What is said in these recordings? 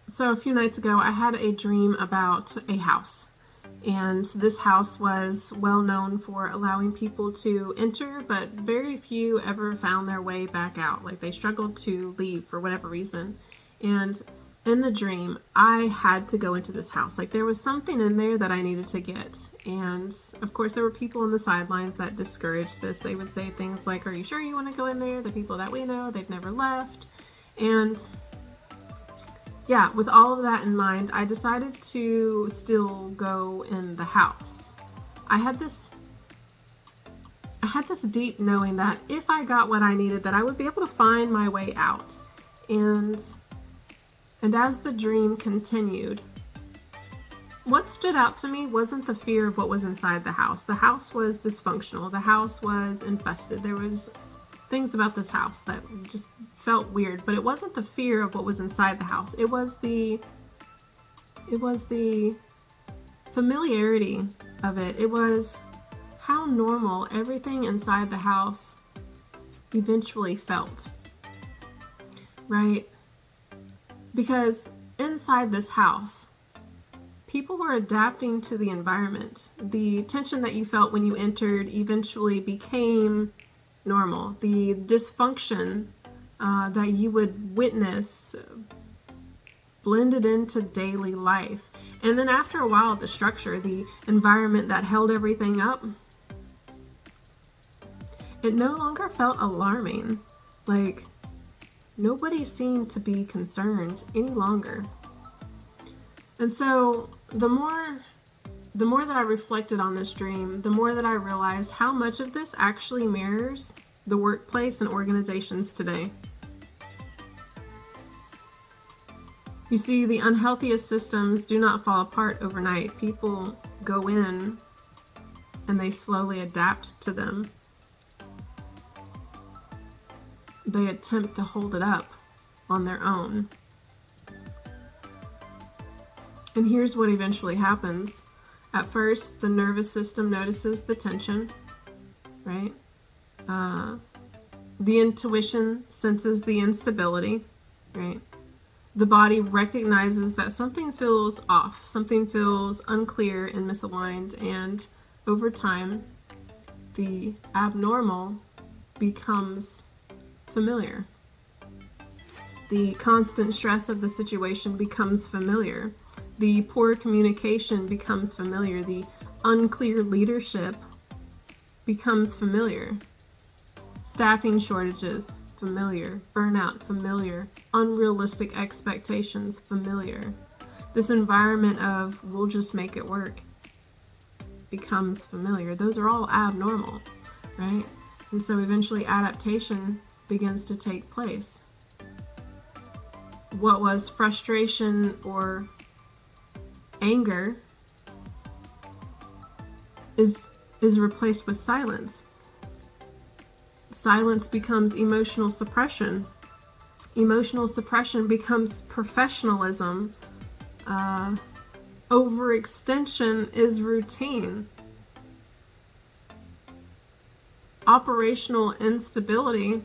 So a few nights ago, I had a dream about a house. And this house was well known for allowing people to enter, but very few ever found their way back out. Like they struggled to leave for whatever reason. And in the dream, I had to go into this house. Like there was something in there that I needed to get. And of course, there were people on the sidelines that discouraged this. They would say things like, "Are you sure you want to go in there? The people that we know, they've never left." And yeah, with all of that in mind, I decided to still go in the house. I had this I had this deep knowing that if I got what I needed, that I would be able to find my way out. And as the dream continued, what stood out to me wasn't the fear of what was inside the house. The house was dysfunctional. The house was infested. There was things about this house that just felt weird, but it wasn't the fear of what was inside the house. It was the familiarity of it. It was how normal everything inside the house eventually felt, right? Because inside this house, people were adapting to the environment. The tension that you felt when you entered eventually became normal. The dysfunction that you would witness blended into daily life. And then after a while, the structure, the environment that held everything up, it no longer felt alarming. Like nobody seemed to be concerned any longer. And so the more that I reflected on this dream, the more that I realized how much of this actually mirrors the workplace and organizations today. You see, the unhealthiest systems do not fall apart overnight. People go in and they slowly adapt to them. They attempt to hold it up on their own. And here's what eventually happens. At first, the nervous system notices the tension, right? The intuition senses the instability, right? The body recognizes that something feels off, something feels unclear and misaligned, and over time, the abnormal becomes familiar. The constant stress of the situation becomes familiar. The poor communication becomes familiar. The unclear leadership becomes familiar. Staffing shortages, familiar. Burnout, familiar. Unrealistic expectations, familiar. This environment of we'll just make it work becomes familiar. Those are all abnormal, right? And so eventually adaptation begins to take place. What was frustration or anger is replaced with silence. Silence becomes emotional suppression. Emotional suppression becomes professionalism. Overextension is routine. Operational instability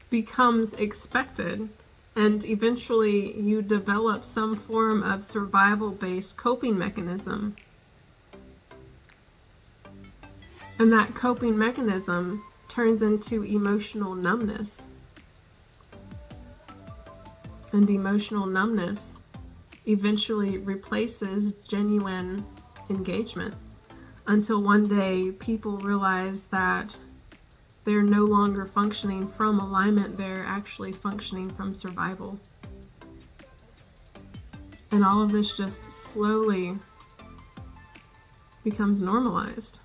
becomes expected. And eventually you develop some form of survival-based coping mechanism. And that coping mechanism turns into emotional numbness. And emotional numbness eventually replaces genuine engagement until one day people realize that they're no longer functioning from alignment, they're actually functioning from survival. And all of this just slowly becomes normalized.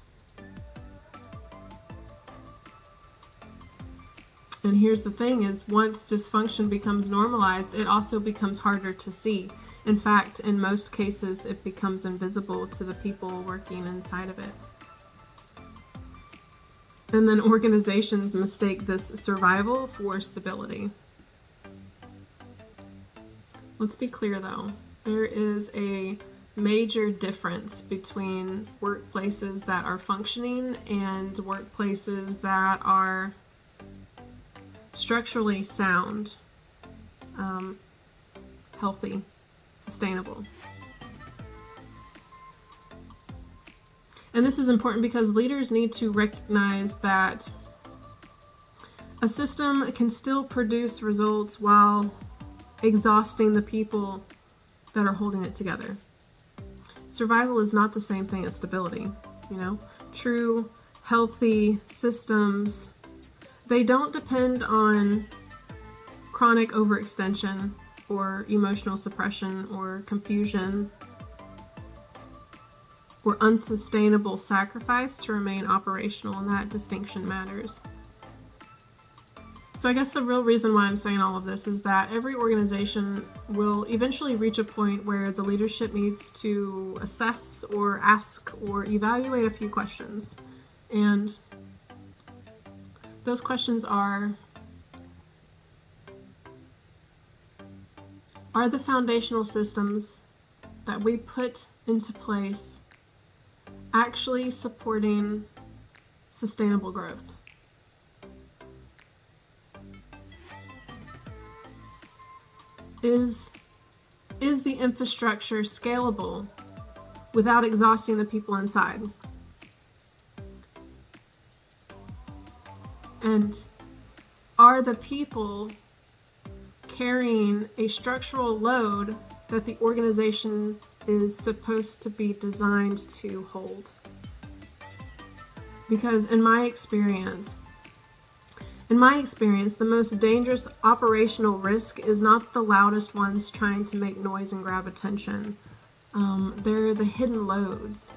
And here's the thing is once dysfunction becomes normalized, it also becomes harder to see. In fact, in most cases, it becomes invisible to the people working inside of it. And then organizations mistake this survival for stability. Let's be clear though, there is a major difference between workplaces that are functioning and workplaces that are structurally sound. healthy, sustainable. And this is important because leaders need to recognize that a system can still produce results while exhausting the people that are holding it together. Survival is not the same thing as stability, True, healthy systems, they don't depend on chronic overextension or emotional suppression or confusion or unsustainable sacrifice to remain operational, and that distinction matters. So I guess the real reason why I'm saying all of this is that every organization will eventually reach a point where the leadership needs to assess or ask or evaluate a few questions. And those questions are the foundational systems that we put into place actually supporting sustainable growth? Is the infrastructure scalable without exhausting the people inside? And are the people carrying a structural load that the organization is supposed to be designed to hold? Because in my experience, the most dangerous operational risk is not the loudest ones trying to make noise and grab attention. They're the hidden loads.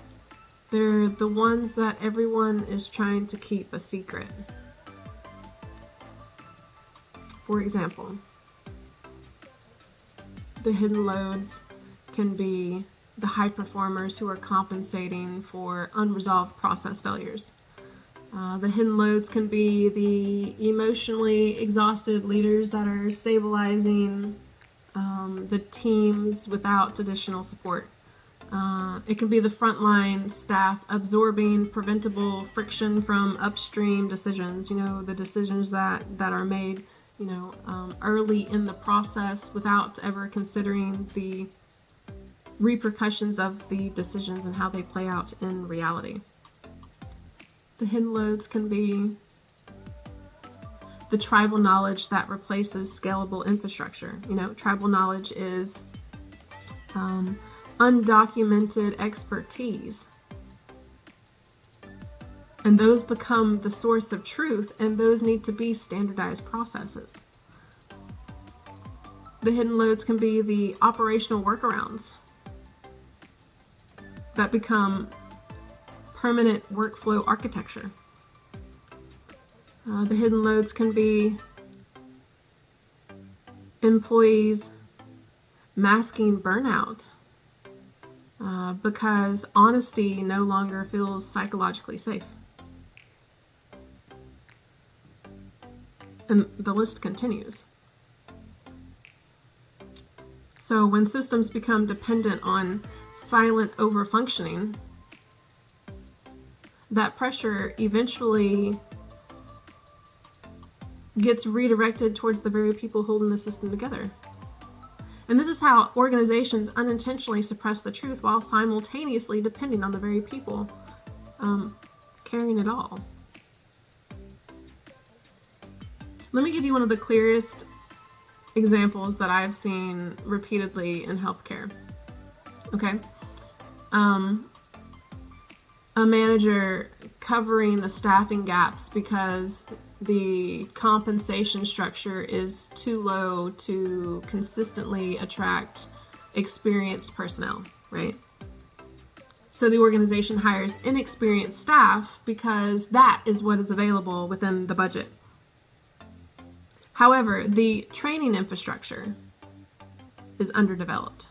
They're the ones that everyone is trying to keep a secret. For example, the hidden loads can be the high performers who are compensating for unresolved process failures. The hidden loads can be the emotionally exhausted leaders that are stabilizing the teams without additional support. It can be the frontline staff absorbing preventable friction from upstream decisions, the decisions that are made, early in the process without ever considering the repercussions of the decisions and how they play out in reality. The hidden loads can be the tribal knowledge that replaces scalable infrastructure. Tribal knowledge is undocumented expertise. And those become the source of truth, and those need to be standardized processes. The hidden loads can be the operational workarounds that become permanent workflow architecture. The hidden loads can be employees masking burnout because honesty no longer feels psychologically safe. And the list continues. So when systems become dependent on silent overfunctioning, that pressure eventually gets redirected towards the very people holding the system together. And this is how organizations unintentionally suppress the truth while simultaneously depending on the very people carrying it all. Let me give you one of the clearest examples that I've seen repeatedly in healthcare. Okay. A manager covering the staffing gaps because the compensation structure is too low to consistently attract experienced personnel, right? So the organization hires inexperienced staff because that is what is available within the budget. However, the training infrastructure is underdeveloped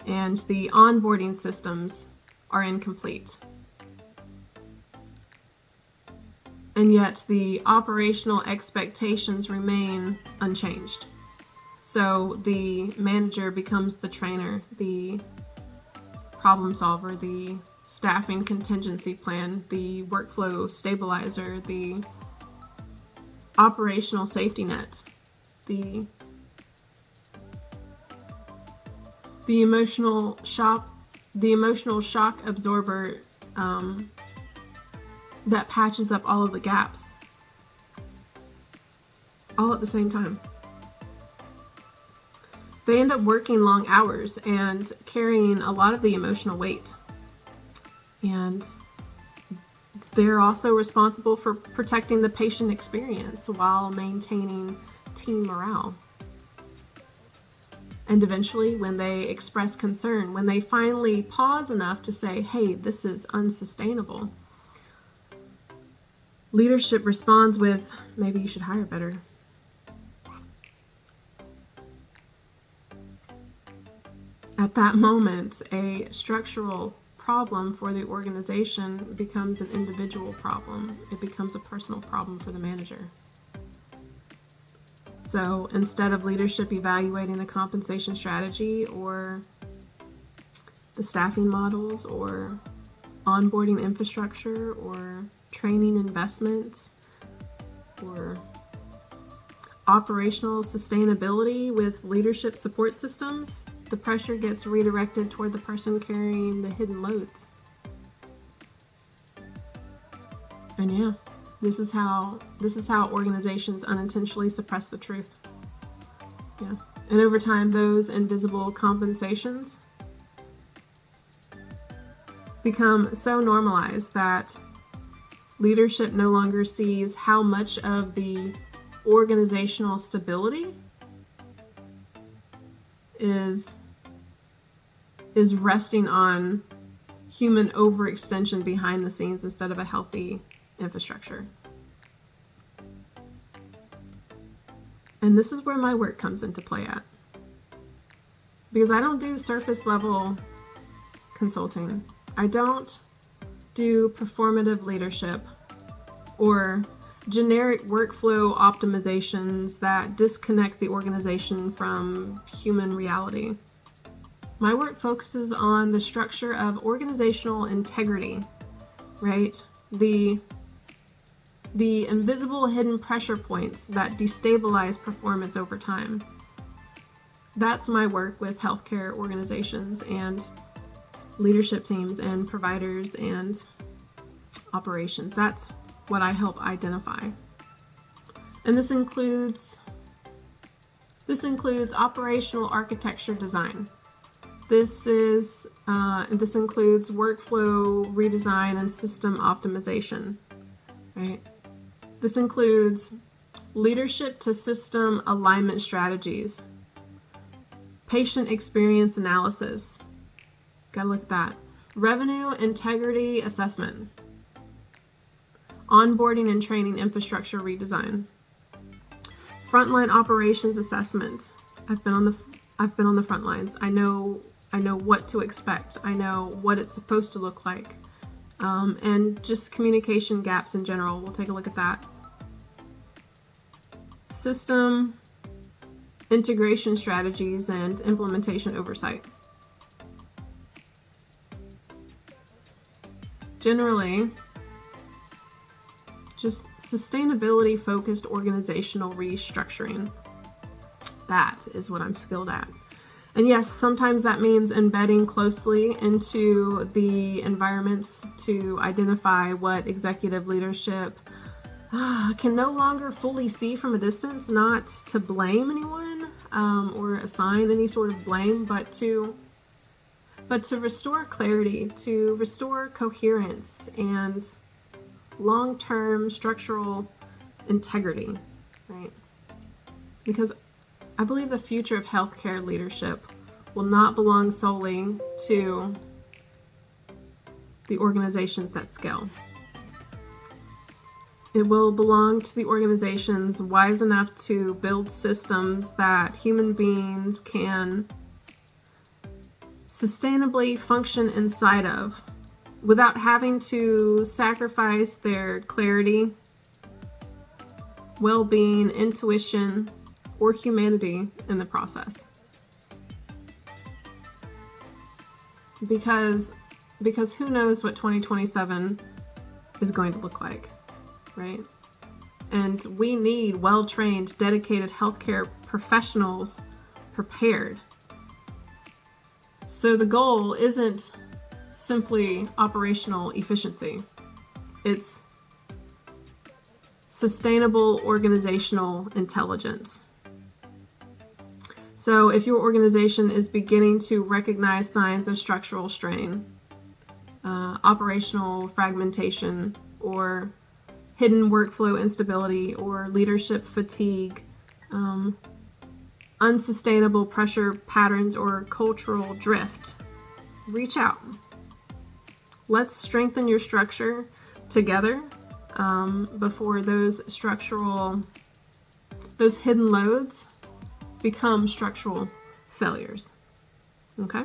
and the onboarding systems are incomplete. And yet the operational expectations remain unchanged. So the manager becomes the trainer, the problem solver, the staffing contingency plan, the workflow stabilizer, the operational safety net, the The emotional shock absorber that patches up all of the gaps, all at the same time. They end up working long hours and carrying a lot of the emotional weight. And they're also responsible for protecting the patient experience while maintaining team morale. And eventually, when they express concern, when they finally pause enough to say, hey, this is unsustainable, leadership responds with, maybe you should hire better. At that moment, a structural problem for the organization becomes an individual problem. It becomes a personal problem for the manager. So instead of leadership evaluating the compensation strategy or the staffing models or onboarding infrastructure or training investments or operational sustainability with leadership support systems, the pressure gets redirected toward the person carrying the hidden loads. And yeah, this is how organizations unintentionally suppress the truth. Yeah. And over time, those invisible compensations become so normalized that leadership no longer sees how much of the organizational stability is resting on human overextension behind the scenes instead of a healthy infrastructure. And this is where my work comes into play at. Because I don't do surface level consulting. I don't do performative leadership or generic workflow optimizations that disconnect the organization from human reality. My work focuses on the structure of organizational integrity, right? The invisible hidden pressure points that destabilize performance over time. That's my work with healthcare organizations and leadership teams and providers and operations. That's what I help identify. And this includes operational architecture design. This includes workflow redesign and system optimization, right? This includes leadership to system alignment strategies, patient experience analysis, gotta look at that, revenue integrity assessment, onboarding and training infrastructure redesign, frontline operations assessment. I've been on the front lines. I know what to expect. I know what it's supposed to look like. And just communication gaps in general. We'll take a look at that. System integration strategies and implementation oversight. Generally, just sustainability-focused organizational restructuring. That is what I'm skilled at. And yes, sometimes that means embedding closely into the environments to identify what executive leadership can no longer fully see from a distance, not to blame anyone or assign any sort of blame, but to restore clarity, to restore coherence and long-term structural integrity, right? Because I believe the future of healthcare leadership will not belong solely to the organizations that scale. It will belong to the organizations wise enough to build systems that human beings can sustainably function inside of without having to sacrifice their clarity, well-being, intuition, or humanity in the process. Because who knows what 2027 is going to look like, right? And we need well-trained, dedicated healthcare professionals prepared. So the goal isn't simply operational efficiency. It's sustainable organizational intelligence. So if your organization is beginning to recognize signs of structural strain, operational fragmentation, or hidden workflow instability, or leadership fatigue, unsustainable pressure patterns, or cultural drift, reach out. Let's strengthen your structure together before those hidden loads become structural failures. Okay?